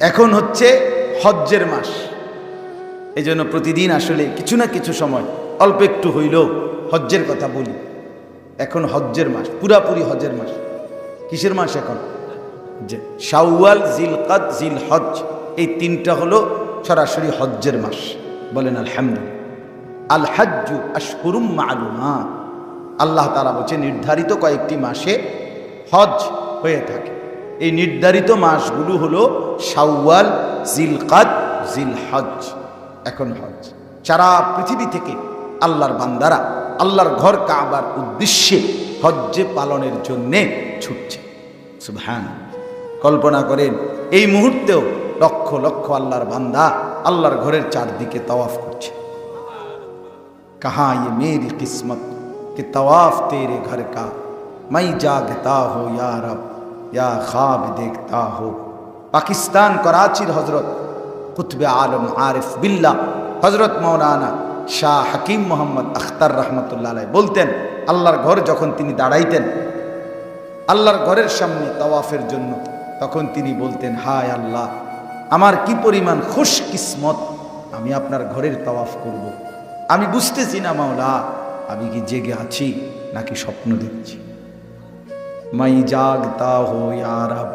এখন হচ্ছে হজ্জের মাস, এই জন্য প্রতিদিন আসলে কিছু না কিছু সময় অল্প একটু হইলেও হজ্জের কথা বলি। এখন হজ্জের মাস, পুরাপুরি হজ্জের মাস। কিসের মাস এখন? যে শাওয়াল, জিলকাদ, জিলহজ, এই তিনটা হলো সরাসরি হজ্জের মাস। বলেন আলহামদুলিল্লাহ। আল হাজ্জু আশহুরুম মা'লুমাত, আল্লাহ তাআলা বলছে নির্ধারিত কয়েকটি মাসে হজ হয়ে থাকে। এই নির্ধারিত মাসগুলো হলো শাওয়াল, জিলকাদ, জিলহজ। এখন হজ সারা পৃথিবী থেকে আল্লাহর বান্দারা আল্লাহর ঘর কাবার উদ্দেশ্যে হজ্জে পালনের জন্যে ছুটছে। সুবহানাল্লাহ। কল্পনা করেন এই মুহূর্তেও লক্ষ লক্ষ আল্লাহর বান্দা আল্লাহর ঘরের চারদিকে তাওয়াফ করছে। কাহা ये मेरी किस्मत कि तवाफ तेरे घर का, मैं जागता हो या रब या ख्वाब देखता हो। पाकिस्तान कराचीर हजरत कुतुब आलम आरिफ बिल्ला हजरत मौलाना শাহ হাকিম মোহাম্মদ আখতার রহমতুল্লাহ আলাইহি বলতেন, আল্লাহর ঘর যখন তিনি দাঁড়াইতেন আল্লাহর ঘরের সামনে তাওয়াফের জন্য, তখন তিনি বলতেন, হায় আল্লাহ, আমার কি পরিমাণ খুশ কিসমত, আমি আপনার ঘরের তাওয়াফ করব। আমি বুঝতেছি না মাওলা, আমি কি জেগে আছি নাকি স্বপ্ন দেখছি। মাই জাগতা হো ইয়া রব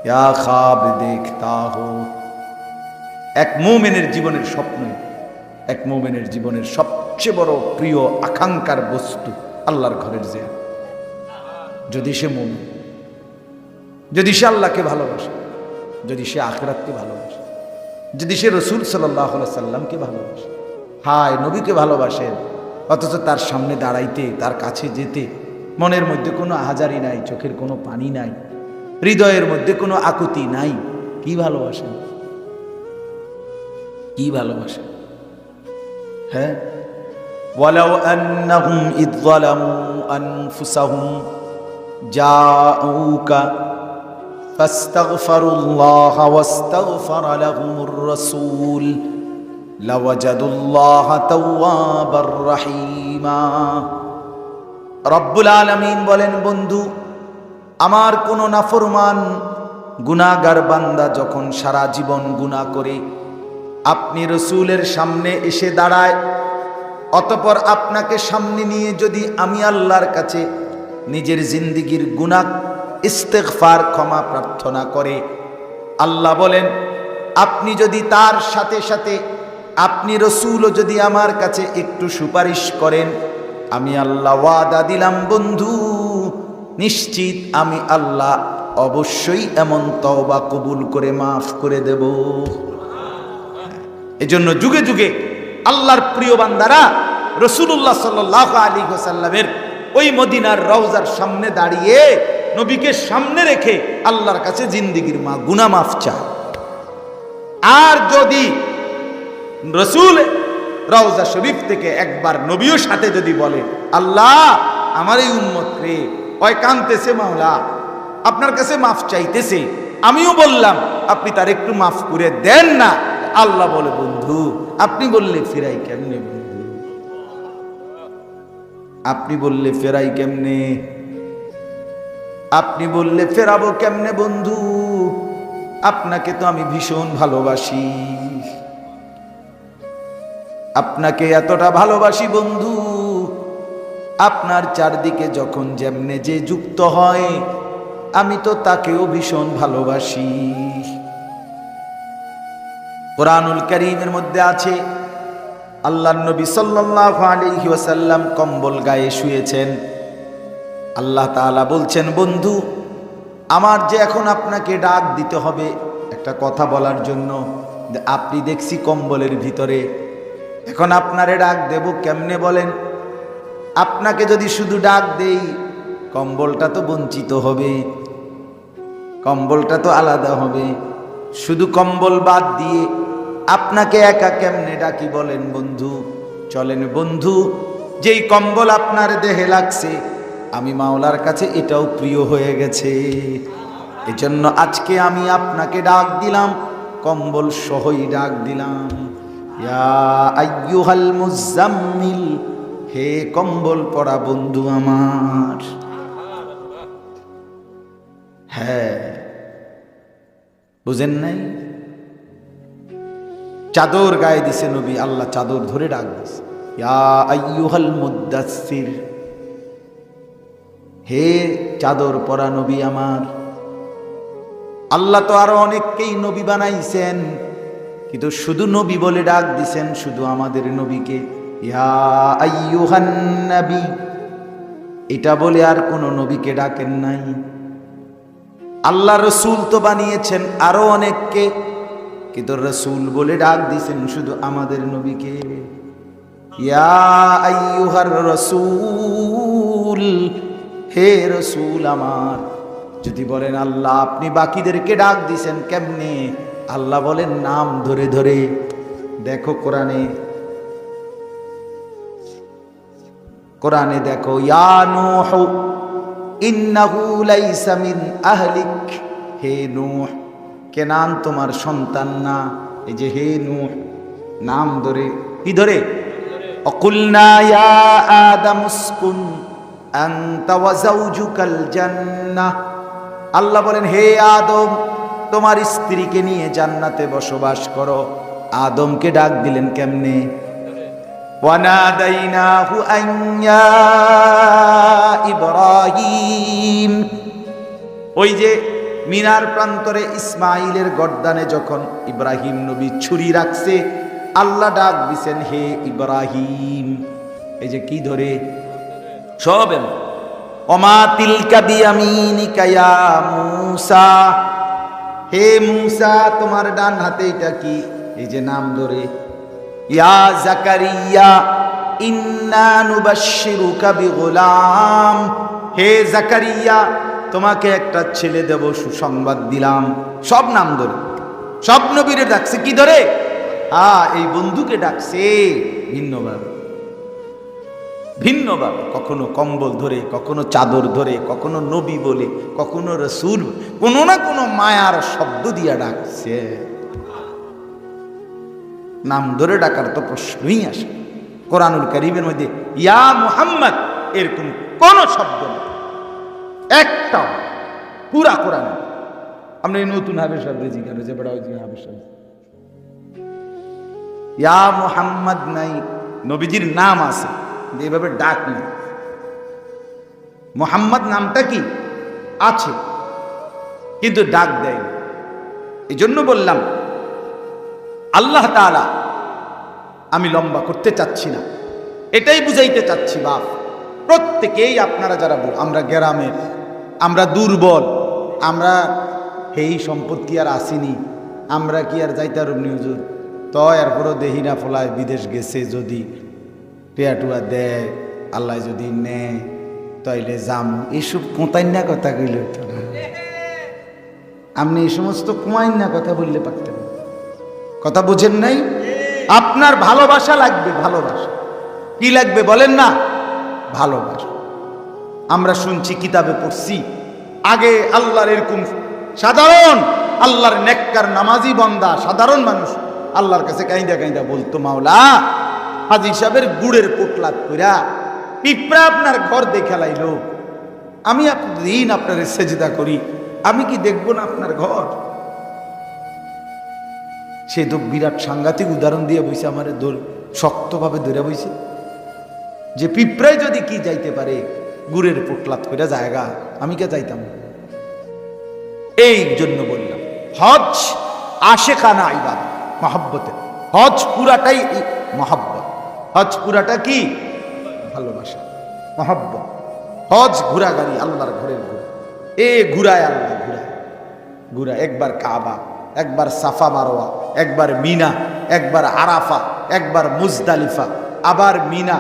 ইয়া খ্বাব দেখতা হো। এক মুমিনের জীবনের স্বপ্ন, এক মুমিনের জীবনের সবচেয়ে বড় প্রিয় আকাঙ্ক্ষার বস্তু আল্লাহর ঘরের জিয়ারত। যদি সে মুমিন, যদি সে আল্লাহকে ভালোবাসে, যদি সে আখিরাতকে ভালোবাসে, যদি সে রাসূল সাল্লাল্লাহু আলাইহি সাল্লামকে ভালোবাসে, হায় নবীকে ভালোবাসেন, অথচ তার সামনে দাঁড়াইতে, তার কাছে যেতে মনের মধ্যে কোনো আহাজারি নাই, চোখের কোনো পানি নাই, হৃদয়ের মধ্যে কোনো আকুতি নাই, কি ভালোবাসেন? কি ভালোবাসেন? হ্যাঁ, ওয়ালাউ আন্নাহুম ইয যালামু আনফুসাহুম জাউকা ফাস্তাগফিরুল্লাহ ওয়াস্তাগফারা লাহুমুর রাসূল লাওয়াজাদুল্লাহা তাওয়াবার রহিমা। রব্বুল আলামিন বলেন, বন্ধু, আমার কোন নাফরমান গুনাহগার বান্দা যখন সারা জীবন গুনাহ করে আপনি রসুলের সামনে এসে দাঁড়ায়, অতঃপর আপনাকে সামনে নিয়ে যদি আমি আল্লাহর কাছে নিজের জিন্দেগীর গুনাহ ইস্তেগফার, ক্ষমা প্রার্থনা করে, আল্লাহ বলেন আপনি যদি তার সাথে সাথে আপনি রসুলও যদি আমার কাছে একটু সুপারিশ করেন, আমি আল্লাহ ওয়াদা দিলাম বন্ধু, নিশ্চিত আমি আল্লাহ অবশ্যই এমন তওবা কবুল করে মাফ করে দেব। এজন্য যুগে যুগে আল্লাহর প্রিয় বান্দারা রাসূলুল্লাহ সাল্লাল্লাহু আলাইহি ওয়াসাল্লামের ওই মদিনার রওজার সামনে দাঁড়িয়ে নবীকে সামনে রেখে আল্লাহর কাছে জিন্দেগীর গুনাহ মাফ চায়। আর যদি রাসূল রওজা শরীফ থেকে একবার নবীও সাথে যদি বলে, আল্লাহ আমার এই উম্মত রে ওই কাঁদতেছে, মাওলা আপনার কাছে মাফ চাইতেছে, আমিও বললাম আপনি তার একটু মাফ করে দেন না, আল্লাহ বলে, বন্ধু আপনি বললে ফেরাই কেমনে? বন্ধু আপনি বললে ফেরাই কেমনে? আপনি বললে ফেরাবো কেমনে? বন্ধু আপনাকে তো আমি ভীষণ ভালোবাসি, আপনাকে এতটা ভালোবাসি বন্ধু, আপনার চারদিকে যখন যেমনে যে যুক্ত হয় আমি তো তাকেও ভীষণ ভালোবাসি। কুরআনুল কারীমের মধ্যে আছে, আল্লাহর নবী সাল্লাল্লাহু আলাইহি ওয়াসাল্লাম কম্বল গায়ে শুয়েছেন, আল্লাহ তাআলা বলছেন, বন্ধু আমার যে এখন আপনাকে ডাক দিতে হবে একটা কথা বলার জন্য, আপনি দেখছি কম্বলের ভিতরে, এখন আপনারে ডাক দেব কেমনে বলেন? আপনাকে যদি শুধু ডাক দেই কম্বলটা তো বঞ্চিত হবে, কম্বলটা তো আলাদা হবে, শুধু কম্বল বাদ দিয়ে আপনাকে একা কেমনে ডাকি বলেন বন্ধু? চলেন বন্ধু, যেই কম্বল আপনার দেহে লাগছে আমি মাওলার কাছে এটাও প্রিয় হয়ে গেছে, এজন্য আজকে আমি আপনাকে ডাক দিলাম, কম্বল সহই ডাক দিলাম, ইয়া আইয়ুহাল মুজাম্মিল, হে কম্বল পরা বন্ধু আমার। হ্যাঁ, বুঝেন নাই? চাদর গায়ে দিছে নবী, আল্লাহ চাদর ধরে ডাক দিছে, ইয়া আইয়ুহাল মুদ্দাসসির, হে চাদর পরা নবী আমার। আল্লাহ তো আরো অনেককেই নবী বানাইছেন, কিন্তু শুধু নবী বলে ডাক দিছেন শুধু আমাদের নবীকে, ইয়া আইয়ুহান নবী, এটা বলে আর কোন নবীকে ডাকেন নাই। আল্লাহ রসুল তো বানিয়েছেন আরো অনেককে, কিন্তু রসুল বলে ডাক দিছেন শুধু আমাদের নবীকে, ইয়া আইয়ুহার রসুল, হে রসুল আমার। যদি বলেন আল্লাহ আপনি বাকিদেরকে ডাক দিছেন কেমনে, আল্লাহ বলেন নাম ধরে ধরে। দেখো কোরআনে দেখো, ইয়া নূহ ইন্নাহু লাইসা মিন আহলিক, হে নূহ, কেনান তোমার সন্তান না। এই যে হে নূহ, নাম ধরে, কি ধরে? অকুলনা ইয়া আদম উসকুন আনতা ওয়া যাওজুকাল জান্নাহ, আল্লাহ বলেন হে আদম তোমার স্ত্রীকে নিয়ে জান্নাতে বসবাস করো। আদমকে ডাক দিলেন কেমনে? ওয়ানাদাইনাহু আন ইয়া ইব্রাহিম, ওই যে মিনার প্রান্তরে ইসমাইলের গর্দানে যখন ইব্রাহিম নবী ছুরি রাখছে, আল্লাহ ডাক দিছেন হে ইব্রাহিম। এই যে কি ধরে? সব ওমা তিলকা বিয়ামিনিকা ইয়া মূসা, হে মূসা তোমার ডান হাতে এটা কি? এই যে নাম ধরে। ইয়া জাকারিয়া ইন্না নুবাশশিরুকা বিগুলাম, হে জাকারিয়া তোমাকে একটা ছেলে দেব, সুসংবাদ দিলাম। সব নাম ধরে, সব নবীরে ডাকছে কি ধরে? এই বন্ধুকে ডাকছে ভিন্নভাবে, ভিন্নভাবে, কখনো কম্বল ধরে, কখনো চাদর ধরে, কখনো নবী বলে, কখনো রসুল, কোনো না কোনো মায়ার শব্দ দিয়া ডাকছে। নাম ধরে ডাকার তো প্রশ্নই আসে। কোরআনুল কারীমের মধ্যে ইয়া মুহাম্মদ এরকম কোন শব্দ নেই, একটাও পুরা কোরআন। আমরা এই নতুন হাবের শব্দ জিজ্ঞাসা যে বড় হাবের শব্দ ইয়া মুহাম্মদ নাই, নবীজির নাম আছে, এইভাবে ডাক নেই। মুহাম্মদ নামটা কি আছে, কিন্তু ডাক দেয়। এই জন্য বললাম আল্লাহ তাআলা, আমি লম্বা করতে চাচ্ছি না, এটাই বুঝাইতে চাচ্ছি বাপ, প্রত্যেকেই আপনারা যারা আমরা গ্রামের, আমরা দুর্বল, আমরা এই সম্পদ কি আর আসিনি, আমরা কি আর যাইতার হুজুর, তো এরপরও দেহি না ফলায় বিদেশ গেছে, যদি টেয়াটুয়া দেয় আল্লাহ যদি নেয় তাইলে যাম, এইসব কোঁতাইন্যা কথা কইলে হতো না। আপনি এই সমস্ত কুমাইন্যা কথা বললে পারতেন। কথা বুঝেন নাই? আপনার ভালোবাসা লাগবে, ভালোবাসা কি লাগবে বলেন না? ভালোবাসা। আমরা শুনছি, কিতাবে পড়ছি, আগে আল্লাহর এরকম সাধারণ আল্লাহর নেককার নামাজি বান্দা, সাধারণ মানুষ আল্লাহর কাছে কাইন্দা কাইন্দা বলতো, মাওলা হাজী সাহেবের গুড়ের পোটলাত কইরা পিঁপড়া আপনার ঘর দেখে লাইলো, আমি দিন আপনার সেজদা করি, আমি কি দেখবো না আপনার ঘর? সে তো বিরাট সাংঘাতিক উদাহরণ দিয়ে বইছে, আমার শক্তভাবে ধরে বইছে যে পিঁপড়ায় যদি কি যাইতে পারে গুড়ের পোটলাত কইরা জায়গা, আমি কে যাইতাম? এই জন্য বললাম হজ আশেকানা ইবাদত, মহব্বতে। হজ পুরাটাই মহব্বত, হজ পুরাটা কি? ভালোবাসা, মহব্বত। হজ ঘুরাগাড়ি, আল্লাহর ঘরের ঘুরা, ঘুরায় আল্লাহ, ঘুরা একবার কাবা, একবার সাফা মারোয়া, একবার মিনা, একবার আরাফা, একবার মুজদালিফা, আবার মিনা,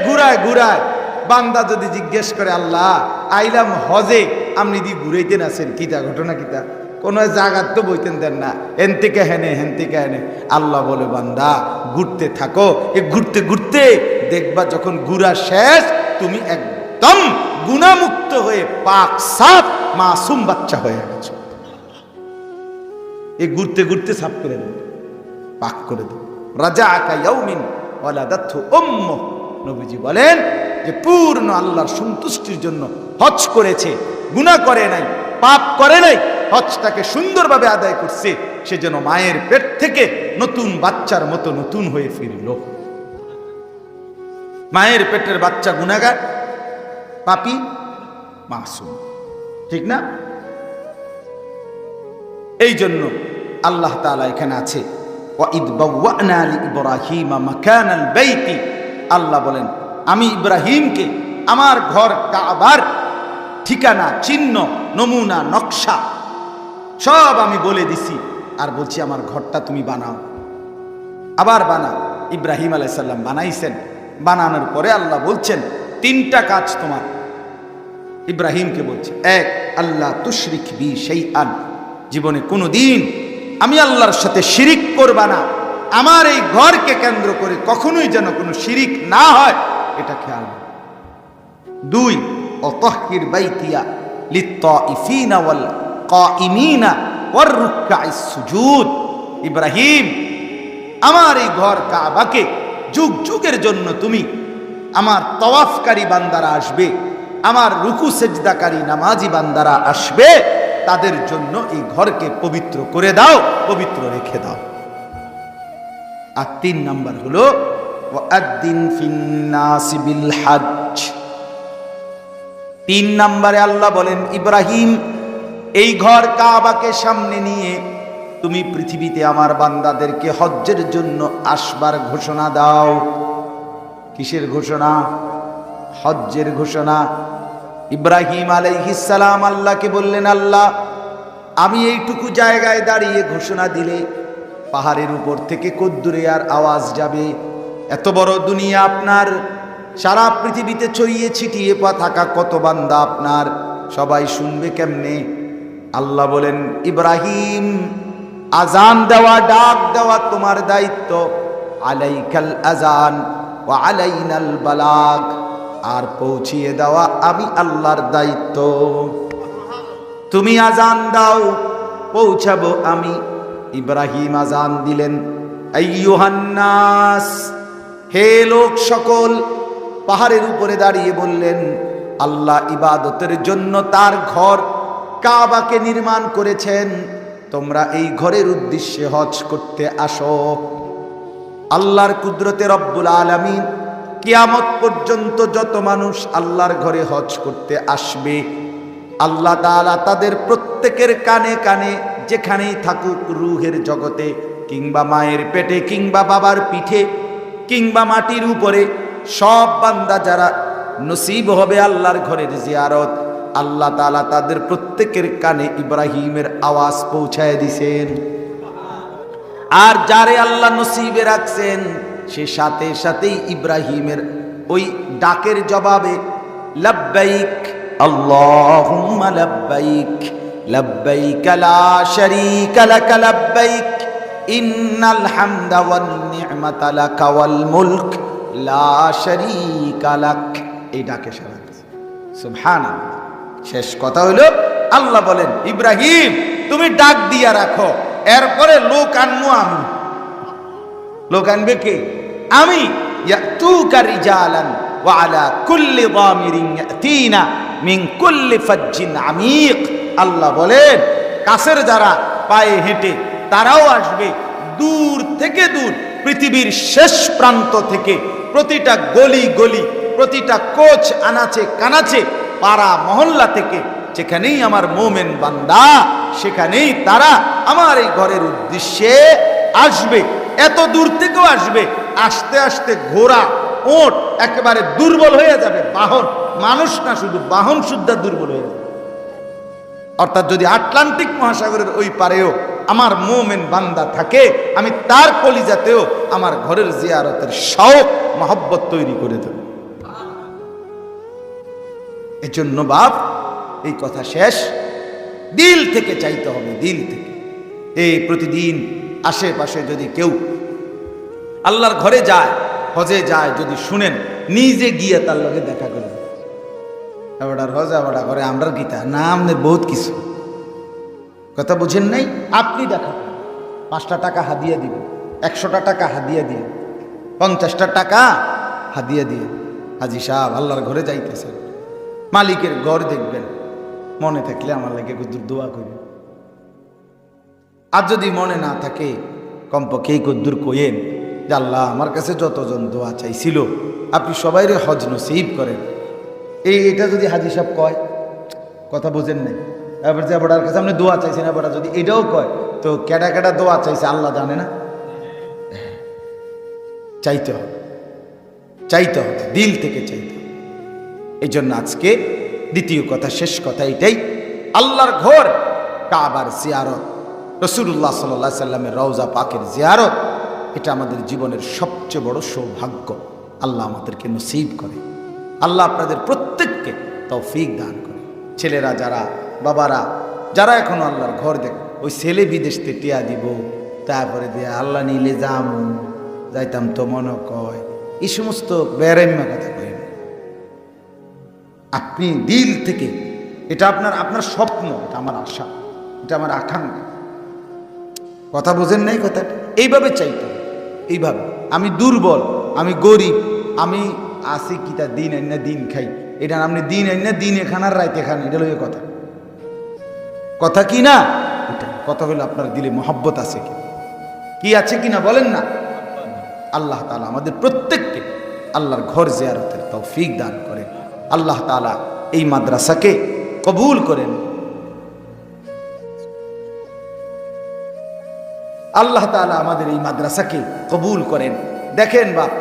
ঘুরায় ঘুরায়। বান্দা যদি জিজ্ঞেস করে আল্লাহ আইলাম হজে, আপনি দি ঘুরাইতেন আছেন, কিতা ঘটনা কিতা? কোন জায়গার তো বইতেন দেন না, হেন থেকে হেনে। আল্লাহ বলে বান্দা ঘুরতে থাকো, ঘুরতে ঘুরতে দেখবা যখন ঘুরা শেষ, তুমি একদম গুনাহমুক্ত হয়ে পাক সাফ মাসুম বাচ্চা হয়ে গেছো। ঘুরতে ঘুরতে সাফ করে দেব, পাক করে দেব। রাজাআকা ইয়াউমিন ওয়ালাদাতহু উম্মুহ, নবীজি বলেন যে পূর্ণ আল্লাহর সন্তুষ্টির জন্য হজ করেছে, গুনাহ করে নাই, পাপ করে নাই, হজটাকে সুন্দরভাবে আদায় করছে, সে যেন মায়ের পেট থেকে নতুন বাচ্চার মতো নতুন হয়ে ফিরল। মায়ের পেটের বাচ্চা গুনাহগার, পাপী, মাসুম, ঠিক না? এই জন্য আল্লাহ তাআলা এখানে আছে ওয়াইদ বাওয়ানা লিইব্রাহিমা মাকানাল বাইতি, আল্লাহ বলেন আমি ইব্রাহিমকে আমার ঘর কাবার ঠিকানা, চিহ্ন, নমুনা, নকশা সব আমি বলে দিছি, আর বলছি আমার ঘরটা তুমি বানাও। আবার বানাও। ইব্রাহিম আলাইহিস সালাম বানাইছেন। বানানোর পরে আল্লাহ বলছেন তিনটা কাজ তোমার। ইব্রাহিমকে বলছে, এক, আল্লাহ তুশরিক বি শাইআন, জীবনে কোনোদিন আমি আল্লাহর সাথে শিরিক করবা না। আমার এই ঘরকে কেন্দ্র করে কখনোই যেন কোনো শিরিক না হয়, এটা খেয়াল। দুই, অতাহহির বাইতিয়া লিত্তাইফিনা ওয়াল কাইমিনা ওয়ার রুকআইস সুজুদ। ইব্রাহিম, আমার এই ঘর কাবাকে যুগ যুগের জন্য তুমি আমার তওয়াফকারী বান্দারা আসবে, আমার রুকু সেজদাকারী নামাজি বান্দারা আসবে, তাদের জন্য এই ঘরকে পবিত্র করে দাও, পবিত্র রেখে দাও। আর তিন নাম্বার হলো ওয়াআদ্দিন ফিন্নাসি বিল হজ। তিন নম্বরে আল্লাহ বলেন ইব্রাহিম, এই ঘর কাবাকে সামনে নিয়ে তুমি পৃথিবীতে আমার বান্দাদেরকে হজ্জের জন্য আসবার ঘোষণা দাও। কিসের ঘোষণা? হজ্জের ঘোষণা। ইব্রাহিম আলাইহিস সালাম আল্লাহকে বললেন, আল্লাহ আমি এইটুকু জায়গায় দাঁড়িয়ে ঘোষণা দিলে পাহাড়ের উপর থেকে কদ্দুরে আর আওয়াজ যাবে? এত বড় দুনিয়া আপনার, সারা পৃথিবীতে ছড়িয়ে ছিটিয়ে থাকা কত বান্দা আপনার, সবাই শুনবে কেমনে? আল্লাহ বলেন ইব্রাহিম, আজান দেওয়া, ডাক দেওয়া তোমার দায়িত্ব। আলাইকাল আজান ওয়া আলাইনাল বালাগ, আর পৌঁছিয়ে দেওয়া আমি আল্লাহর দায়িত্ব। তুমি আজান দাও, পৌঁছাবো আমি। ইব্রাহিম আজান দিলেন, আইয়ুহান নাস, হে লোক সকল। পাহাড়ের উপরে দাঁড়িয়ে বললেন, আল্লাহ ইবাদতের জন্য তার ঘর কাবাকে নির্মাণ করেছেন, তোমরা এই ঘরের উদ্দেশ্যে হজ করতে আসো। আল্লাহর কুদরতে রব্বুল আলামিন কিয়ামত পর্যন্ত যত মানুষ আল্লাহর ঘরে হজ করতে আসবে, আল্লাহ তাআলা তাদের প্রত্যেকের কানে কানে, যেখানেই থাকুক, রূহের জগতে কিংবা মায়ের পেটে কিংবা বাবার পিঠে কিংবা মাটির উপরে, সব বান্দা যারা নসিব হবে আল্লাহর ঘরের জিয়ারত, আল্লাহ তাআলা তাদের প্রত্যেকের কানে ইব্রাহিমের আওয়াজ পৌঁছায় দিছেন। আর যারে আল্লাহ নসিবে রাখছেন, সে সাথে সাথেই ইব্রাহিমের ওই ডাকের জবাবে লাব্বাইক আল্লাহুম্মা লাব্বাইক লাব্বাইক লা শারীকা লাক লাব্বাইক ইন্নাল হামদা ওয়ান নি'মাতা লাকা ওয়াল মুলক লা শারীকা লাক, এই ডাকে সারা দিয়েছে। সুবহানাল্লাহ। শেষ কথা হলো আল্লাহ বলেন ইব্রাহিম তুমি ডাক দিয়া রাখো, এরপরে লোক আনবো আমি। লোক আনবে কে? আমি। ইয়াতুকা রিজালান ওয়া আলা কুল্লি দামিরিন ইয়াতিনা মিন কুল্লি ফাজ্জিন আমিক। আল্লাহ বলেন কাছের যারা পায়ে হেঁটে তারাও আসবে, দূর থেকে দূর, পৃথিবীর শেষ প্রান্ত থেকে, প্রতিটা গলি গলি, প্রতিটা কোচ আনাচে কানাচে, পাড়া মহল্লা থেকে, যেখানেই আমার মোমেন বান্দা, সেখানেই তারা আমার এই ঘরের উদ্দেশ্যে আসবে। এত দূর থেকেও আসবে, আস্তে আস্তে ঘোড়া, ওট একেবারে দুর্বল হয়ে যাবে, বাহন, মানুষ না শুধু বাহন সুদ্ধা দুর্বল হয়ে যাবে। অর্থাৎ যদি আটলান্টিক মহাসাগরের ওই পারেও আমার মোমেন বান্দা থাকে, আমি তার কলিজাতেও আমার ঘরের জিয়ারতের শৌক মহব্বত তৈরি করে দেব। এজন্য বাপ, এই কথা শেষ, দিল থেকে চাইতে হবে, দিল থেকে। এই প্রতিদিন আশেপাশে যদি কেউ আল্লাহর ঘরে যায়, হজে যায়, যদি শুনেন, নিজে গিয়ে তার লগে দেখা করে, আবার হজে আবার ঘরে আমরা গীতা না, আমাদের বহুত কিছু কথা বুঝেন নাই। আপনি দেখা করেন, 5টা টাকা হাদিয়া দিবেন, 100টা টাকা হাদিয়া দিয়ে, 50টা টাকা হাদিয়া দিয়ে, হাজি সাহেব আল্লাহর ঘরে যাইতেছেন, মালিকের ঘর দেখবেন, মনে থাকলে আমার লাগে দোয়া করবেন, আর যদি মনে না থাকে কমপক্ষে এই কদ্দুর কইেন যে আল্লাহ আমার কাছে যতজন দোয়া চাইছিল আপনি সবাইরে হজ নসিব করেন। এটা যদি হাজি সাহেব কয়, কথা বোঝেন নাই, এবার যে বড়ার কাছে আপনি দোয়া চাইছেন, এবার যদি এটাও কয় তো কেডা কেডা দোয়া চাইছে আল্লাহ জানে না? চাইতে হবে, চাইতে হবে, দিল থেকে চাইতে হবে। এই জন্য আজকে দ্বিতীয় কথা, শেষ কথা এটাই, আল্লাহর ঘর কাবার জিয়ারত, রাসূলুল্লাহ সাল্লাল্লাহু আলাইহি সাল্লামের রওজা পাকের জিয়ারত, এটা আমাদের জীবনের সবচেয়ে বড় সৌভাগ্য। আল্লাহ আমাদেরকে নসিব করে, আল্লাহ আপনাদের প্রত্যেককে তৌফিক দান করে। ছেলেরা যারা, বাবারা যারা এখনো আল্লাহর ঘর দেখ, ওই ছেলে বিদেশ থেকে টিয়া দিব, তারপরে দিয়ে আল্লাহ নিলে যামু যাইতাম তো মনে কয়, এই সমস্ত বেরেম্মা কথা কয় না। আপনি দিল থেকে, এটা আপনার স্বপ্ন, এটা আমার আশা, এটা আমার আকাঙ্ক্ষা। কথা বোঝেন নাই কথাটা? এইভাবে চাইতে হবে, এইভাবে। আমি দুর্বল, আমি গরিব, আমি আসি কি তা দিন আইন না দিন খাই, এটা আপনি দিন আইন না দিনে খান আর রাইতে খান, এটা লইয়ে কথা, কথা কি না? এটা কথা হলো আপনার দিলে মহব্বত আছে কি, কি আছে কিনা বলেন না? আল্লাহ তাআলা আমাদের প্রত্যেককে আল্লাহর ঘর জিয়ারতের তৌফিক দান করেন। আল্লাহ তাআলা এই মাদ্রাসাকে কবুল করেন। আল্লাহ তাআলা আমাদের এই মাদ্রাসাকে কবুল করেন। দেখেন বাপ,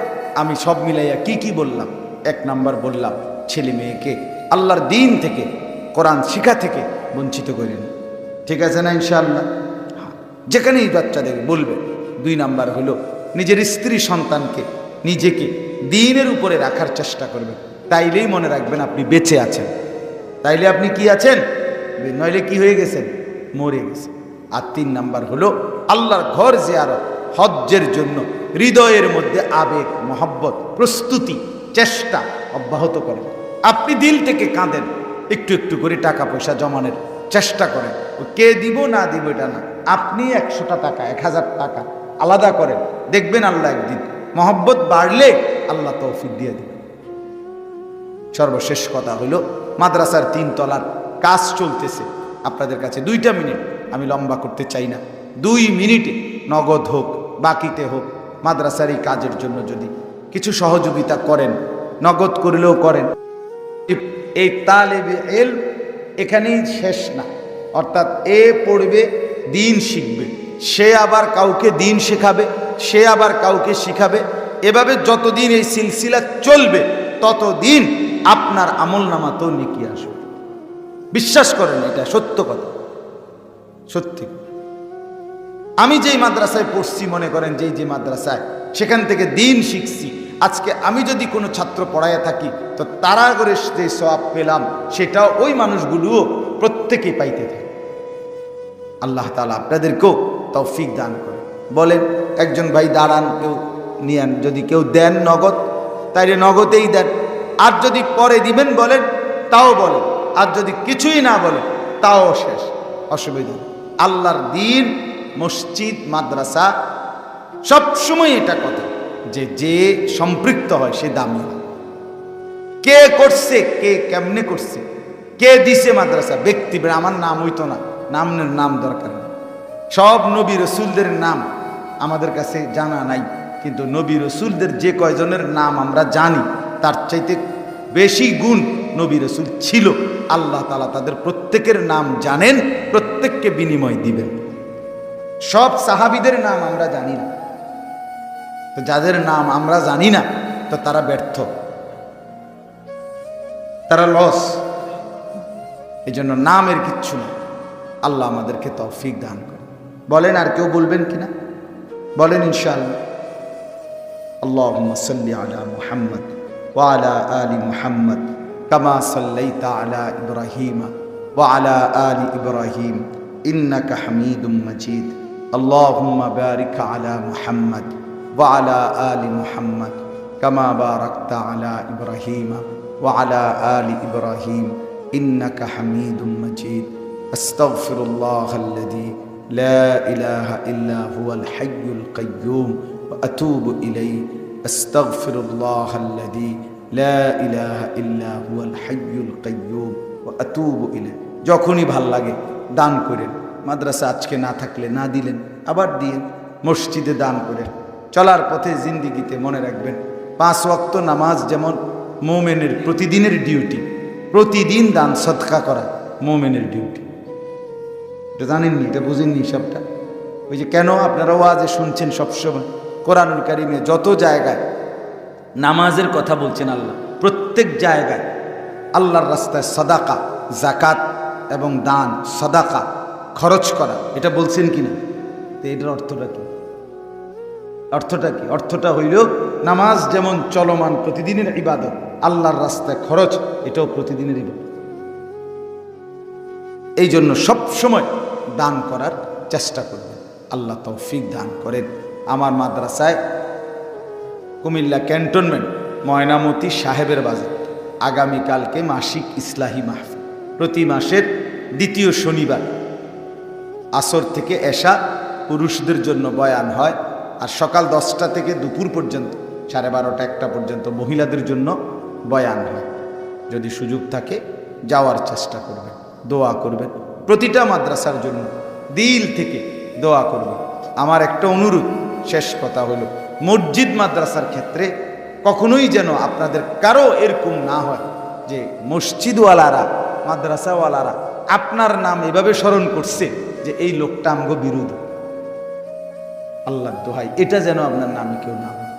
আমি সব মিলাইয়া কি বললাম? এক নাম্বার বললাম ছেলে মেয়েকে আল্লাহর দ্বীন থেকে, কোরআন শিক্ষা থেকে বঞ্চিত করেন, ঠিক আছে না? ইনশাআল্লাহ যেখানেই বাচ্চাদের বলবে। দুই নাম্বার হলো নিজের স্ত্রী সন্তানকে, নিজেকে দ্বীনের উপরে রাখার চেষ্টা করবেন। তাইলেই মনে রাখবেন আপনি বেঁচে আছেন, তাইলে আপনি কি আছেন, নইলে কি হয়ে গেছেন, মরে গেছেন। আর তিন নাম্বার হলো আল্লাহর ঘর জিয়ারত, হজ্জের জন্য হৃদয়ের মধ্যে আবেগ, মহব্বত, প্রস্তুতি, চেষ্টা অব্যাহত করেন। আপনি দিল থেকে কাঁদেন, একটু একটু করে টাকা পয়সা জমানোর চেষ্টা করেন। কে দিব না দিব এটা না, আপনি 100টা টাকা, 1000 টাকা আলাদা করেন, দেখবেন আল্লাহ একদিন মহব্বত বাড়লে আল্লাহ তৌফিক দিয়ে দেবেন। সর্বশেষ কথা হলো মাদ্রাসার 3 তলার কাজ চলতেছে। আপনাদের কাছে 2টা মিনিট, আমি লম্বা করতে চাই না, 2 মিনিটে নগদ হোক বাকিতে হোক, মাদ্রাসার এই কাজের জন্য যদি কিছু সহযোগিতা করেন, নগদ করলেও করেন। এই তালেবে ইলম এখানেই শেষ না, অর্থাৎ এ পড়বে, দিন শিখবে, সে আবার কাউকে দিন শেখাবে, সে আবার কাউকে শিখাবে। এভাবে যতদিন এই সিলসিলা চলবে ততদিন আপনার আমলনামাতেও নেকি আসবে। বিশ্বাস করেন, এটা সত্য কথা, সত্যি। আমি যেই মাদ্রাসায় পড়ছি, মনে করেন যে মাদ্রাসায়, সেখান থেকে দিন শিখছি। আজকে আমি যদি কোনো ছাত্র পড়াইয়া থাকি তো তারা করে যে সওয়াব পেলাম, সেটাও ওই মানুষগুলোও প্রত্যেকেই পাইতে থাকে। আল্লাহ তাআলা আপনাদেরকেও তৌফিক দান করে। বলেন, একজন ভাই দাঁড়ান, কেউ নিয়েন, যদি কেউ দেন নগদ তাইলে নগদেই দেন, আর যদি পরে দিবেন বলেন তাও বলেন, আর যদি কিছুই না বলেন তাও শেষ, অসুবিধা নেই। আল্লাহর দ্বীন, মসজিদ, মাদ্রাসা সবসময় এটা কথা যে সম্পৃক্ত হয় সে দামি হয়। কে করছে, কে কেমনে করছে, কে দিছে মাদ্রাসা, ব্যক্তি, আমার নাম হইতো না, নাম দরকার নেই। সব নবী রসুলদের নাম আমাদের কাছে জানা নাই, কিন্তু নবী রসুলদের যে কয়জনের নাম আমরা জানি তার চাইতে বেশি গুণ নবী রসুল ছিল। আল্লাহ তাআলা তাদের প্রত্যেকের নাম জানেন, প্রত্যেককে বিনিময় দিবেন। সব সাহাবীদের নাম আমরা জানি না, তো যাদের নাম আমরা জানি না তো তারা ব্যর্থ, তারা লস। এই জন্য নামের কিচ্ছু না। আল্লাহ আমাদেরকে তৌফিক দান করে। বলেন, আর কেউ বলবেন কিনা? বলেন ইনশাআল্লাহ। আল্লাহুম্মা সাল্লি আলা মুহাম্মদ ওয়া আলা আলি মুহাম্মদ কামা সাল্লাইতা আলা ইব্রাহিম ওয়া আলা আলি ইব্রাহিম ইন্নাকা হামিদুম মাজিদ। আল্লাহুম্মা বারিক আলা মুহাম্মদ ওয়া আলা আলি মুহাম্মদ কামা বারাকতা আলা ইব্রাহিম ওয়া আলা আলি ইব্রাহিম ইন্নাকা হামিদুম মাজিদ। আস্তাগফিরুল্লাহাল্লাযী লা ইলাহা ইল্লা হুয়াল হাইয়ুল কাইয়্যুম ওয়া আতুবু ইলাইহি। আস্তাগফিরুল্লাহাল্লাযী লা ইলাহা ইল্লা হুয়াল হাইয়ুল কাইয়্যুম ওয়া আতুবু ইলাইহি। যখনই ভাল লাগে দান করেন, মাদ্রাসা আজকে না থাকলে না দিলেন, আবার দিয়ে মসজিদে দান করেন। চলার পথে জিন্দিগিতে মনে রাখবেন 5 ওয়াক্ত নামাজ যেমন মোমেনের প্রতিদিনের ডিউটি, প্রতিদিন দান সদকা করা মোমেনের ডিউটি। এটা জানেননি, এটা বুঝেননি সবটা। ওই যে কেন আপনারা ওয়াজে শুনছেন সবসময়, কোরআনুল কারিমে যত জায়গায় নামাজের কথা বলছেন আল্লাহ, প্রত্যেক জায়গায় আল্লাহর রাস্তায় সাদাকা, জাকাত এবং দান, সাদাকা খরচ করা, এটা বলছেন কিনা? তো এটার অর্থটা কি? অর্থটা কি? অর্থটা হইল নামাজ যেমন চলমান প্রতিদিনের ইবাদত, আল্লাহর রাস্তায় খরচ এটাও প্রতিদিনের ইবাদত। এই জন্য সব সময় দান করার চেষ্টা করবেন, আল্লাহ তৌফিক দান করেন। আমার মাদ্রাসায় কুমিল্লা ক্যান্টনমেন্ট ময়নামতি সাহেবের বাজার আগামীকালকে মাসিক ইসলাহি মাহফিল, প্রতি মাসের দ্বিতীয় শনিবার আসর থেকে এশা পুরুষদের জন্য বয়ান হয়, আর সকাল 10টা থেকে দুপুর পর্যন্ত 12:30 1টা পর্যন্ত মহিলাদের জন্য বয়ান হয়। যদি সুযোগ থাকে যাওয়ার চেষ্টা করবেন, দোয়া করবেন, প্রতিটা মাদ্রাসার জন্য দিল থেকে দোয়া করবেন। আমার একটা অনুরোধ, শেষ কথা হলো, মসজিদ মাদ্রাসার ক্ষেত্রে কখনোই যেন আপনাদের কারো এরকম না হয় যে মসজিদওয়ালারা, মাদ্রাসাওয়ালারা আপনার নাম এভাবে স্মরণ করছে যে এই লোকটা আমগো বিরোধী। আল্লাহ দোহাই, এটা যেন আপনার নামে কেউ না হয়।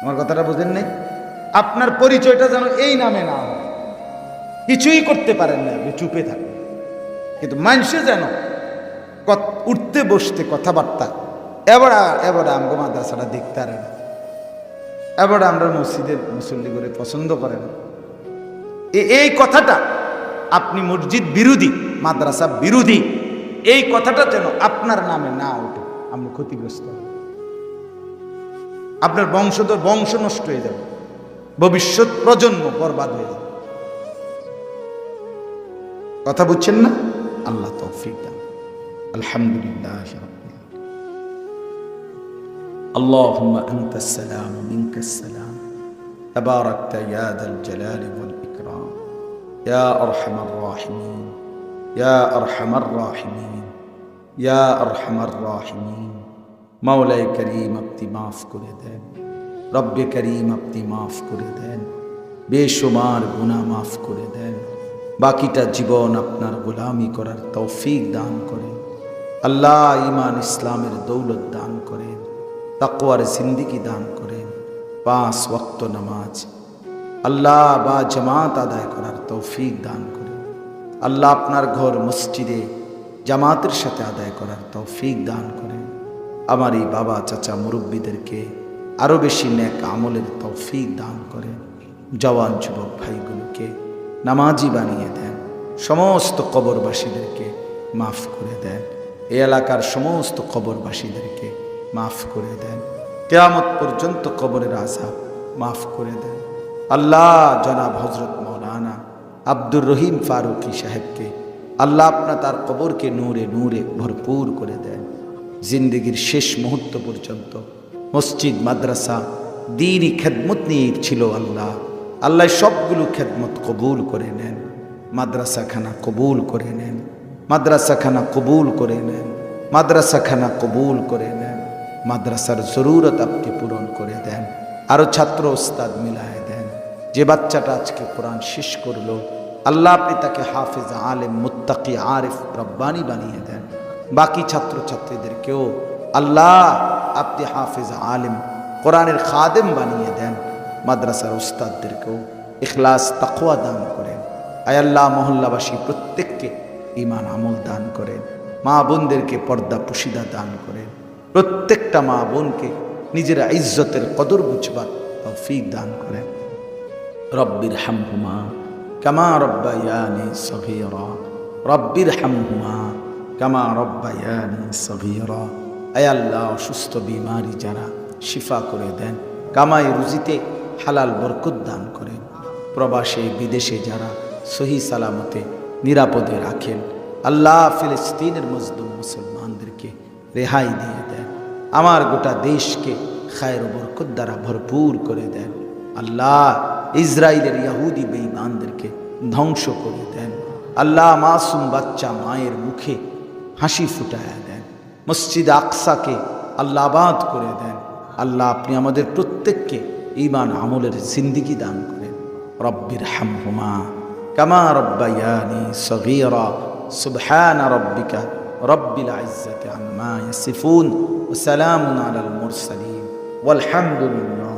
আমার কথাটা বোঝেন নাই? আপনার পরিচয়টা যেন এই নামে না হয়। কিছুই করতে পারেন না, আপনি চুপে থাকেন, কিন্তু মানুষে যেন উঠতে বসতে কথাবার্তা এবার আমগো মাদ্রাসাটা দেখতে পারে না, এবার আমরা মসজিদের মুসল্লি করে পছন্দ করে না, এই কথাটা আপনি মসজিদ বিরোধী, মাদ্রাসা বিরোধী, এই কথাটা যেন আপনার নামে না ওঠে। আমরা ক্ষতিগ্রস্ত, আপনার বংশধর বংশ নষ্ট হয়ে যাবে, ভবিষ্যৎ প্রজন্ম বরবাদ হয়ে যাবে। কথা বুঝছেন না? আল্লাহ তৌফিক দান। আলহামদুলিল্লাহ রাব্বিল আলামিন। আল্লাহুম্মা আনতাস সালাম ওয়া মিনকাস সালাম তাবারাকতা ইয়া যাল জালালি ওয়াল ইকরাম ইয়া আরহামার রাহিমিন ইয়া আরহামার রাহিমিন ইয়া আরহামার রাহিমিন। মাওলাই করিম আপনি মাফ করে দেন, রব্বে করিম আপনি মাফ করে দেন, বেশুমার গুনাহ মাফ করে দেন, বাকিটা জীবন আপনার গোলামি করার তৌফিক দান করেন। আল্লাহ ঈমান ইসলামের দৌলত দান করেন, তাকওয়ার জিন্দেগি দান করেন, 5 ওয়াক্ত নামাজ আল্লাহ বা জামাত আদায় করার তৌফিক দান করেন। আল্লাহ আপনার ঘর মসজিদে জামাতের সাথে আদায় করার তৌফিক দান করেন। আমার এই বাবা চাচা মুরব্বীদেরকে আরও বেশি নেক আমলের তৌফিক দান করেন। জওয়ান যুবক ভাইগুলোকে নামাজি বানিয়ে দেন। সমস্ত কবরবাসীদেরকে মাফ করে দেন। এই এলাকার সমস্ত কবরবাসীদেরকে মাফ করে দেন। কিয়ামত পর্যন্ত কবরের আযাব মাফ করে দেন। আল্লাহ জনাব হযরত মাওলানা আব্দুর রহিম ফারুকী সাহেবকে আল্লাহ আপনার তার কবরকে নূরে নূরে ভরপুর করে দেন। জিন্দগির শেষ মুহূর্ত পর্যন্ত মসজিদ মাদ্রাসা দ্বীনি খেদমত নিয়ে ছিল আল্লাহ। আল্লাহ সবগুলো খেদমত কবুল করে নেন। মাদ্রাসাখানা কবুল করে নেন, মাদ্রাসাখানা কবুল করে নেন, মাদ্রাসাখানা কবুল করে নেন। মাদ্রাসার জরুরত আপনি পূরণ করে দেন। আরও ছাত্র ওস্তাদ মিলায় দেন। যে বাচ্চাটা আজকে কোরআন শেষ করলো আল্লাহ আপনি তাকে হাফেজ আলেম মুত্তাকি আরিফ রব্বানি বানিয়ে দেন। বাকি ছাত্রছাত্রীদেরকেও আল্লাহ আপনি হাফেজ আলেম কোরআনের খাদেম বানিয়ে দেন। মাদ্রাসার উস্তাদদেরকেও ইখলাস তাকওয়া দান করেন। আয় আল্লাহ মহল্লাবাসী প্রত্যেককে ঈমান আমল দান করেন। মা বোনদেরকে পর্দা পুশিদা দান করেন। প্রত্যেকটা মা বোনকে নিজের ইজ্জতের কদর বুঝবার তৌফিক দান করেন। রব্বির হামহুমা কামা রব্বায়ানি সগীরা, রব্বির হামহুমা কামা রব্বায়ানি সগীরা। আয় আল্লাহ অসুস্থ বিমারি যারা শিফা করে দেন। কামাই রুজিতে হালাল বরকত দান করেন। প্রবাসে বিদেশে যারা সহি সালামতে নিরাপদে রাখেন আল্লাহ ফিলিস্তিনের মজলুম মুসলমানদেরকে রেহাই দিয়ে দেন। আমার গোটা দেশকে খায়ের বরকত দ্বারা ভরপুর করে দেন। আল্লাহ ইসরায়েলের ইহুদি বেঈমানদেরকে ধ্বংস করে দেন। আল্লাহ মাসুম বাচ্চা মায়ের মুখে হাসি ফুটায়া দেন। মসজিদ আকসাকে আল্লাহ আবাদ করে দেন। আল্লাহ আপনি আমাদের প্রত্যেককে ঈমান আমলের জিন্দিগি দান করেন। রব্বির হামহুমা কামা রব্বায়ানি সগীরা। সুবহানা রব্বিকা রব্বিল ইজ্জাতি আম্মা ইয়াসিফুন ওয়া সালামুন আলাল মুরসালিন ওয়ালহামদুলিল্লাহ।